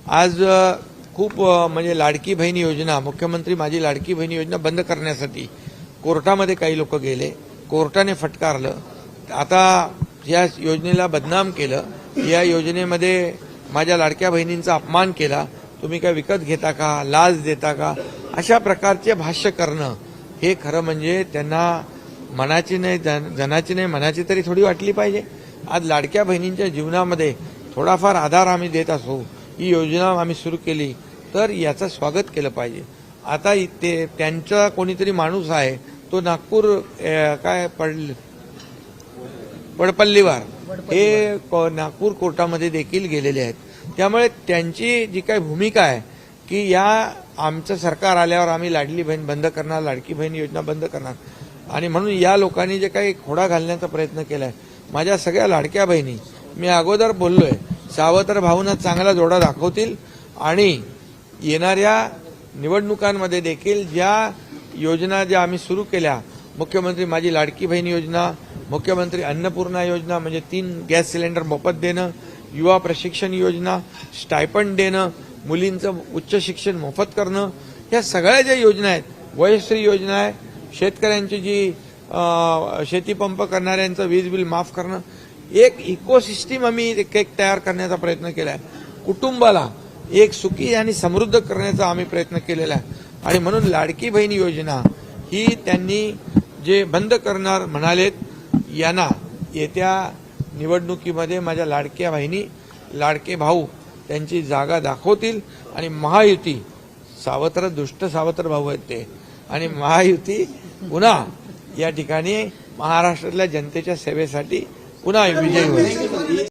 आज खूप म्हणजे लाडकी बहीण योजना, मुख्यमंत्री माझी लाडकी बहीण योजना बंद करण्यासाठी कोर्टामध्ये काही लोक गेले, कोर्टाने फटकारलं. आता या योजनेला बदनाम केलं, या योजनेमध्ये माझ्या लाडक्या बहिणींचा अपमान केला, तुम्ही काय विकत घेता का, लाच देता का, अशा प्रकारचे भाष्य करणं हे खरं म्हणजे त्यांना मनाची नाही, जनाची नाही, मनाची तरी थोडी वाटली पाहिजे. आज लाडक्या बहिणींच्या जीवनामध्ये थोडाफार आधार आम्ही देत असू, ही योजना आम्ही सुरू केली तर याचं स्वागत केलं पाहिजे. आता ते त्यांचा कोणीतरी माणूस आहे, तो नागपूर काय वडपल्लीवार हे नागपूर कोर्टामध्ये देखील गेलेले आहेत. त्यामुळे त्यांची जी काही भूमिका आहे की या आमचं सरकार आल्यावर आम्ही लाडली बहीण बंद करणार, लाडकी बहीण योजना बंद करणार, आणि म्हणून या लोकांनी जे काही खोडा घालण्याचा प्रयत्न केलाय माझ्या सगळ्या लाडक्या बहिणी, मी अगोदर बोललोय, सावत्र भाऊंना चांगला जोडा दाखवतील आणि येणाऱ्या निवडणुकांमध्ये देखील ज्या योजना ज्या आम्ही सुरू केल्या, मुख्यमंत्री माझी लाडकी बहीण योजना, मुख्यमंत्री अन्नपूर्णा योजना म्हणजे 3 गॅस सिलेंडर मोफत देणं, युवा प्रशिक्षण योजना, स्टायपंड देणं, मुलींचं उच्च शिक्षण मोफत करणं, या सगळ्या ज्या योजना आहेत, वयश्री योजना आहे, शेतकऱ्यांची जी शेतीपंप करणाऱ्यांचं वीज बिल माफ करणं, एक इकोसिस्टीम आम्ही एक तयार करण्याचा प्रयत्न केला आहे. कुटुंबाला एक सुखी आणि समृद्ध करण्याचा आम्ही प्रयत्न केलेला आहे. आणि म्हणून लाडकी बहीण योजना ही त्यांनी जे बंद करणार म्हणालेत, यांना येत्या निवडणुकीमध्ये माझ्या लाडक्या बहिणी, लाडके भाऊ त्यांची जागा दाखवतील आणि महायुती, सावत्र दुष्ट सावत्र भाऊ आहेत ते, आणि महायुती पुन्हा या ठिकाणी महाराष्ट्रातल्या जनतेच्या सेवेसाठी पुन्हा विजयी होईल.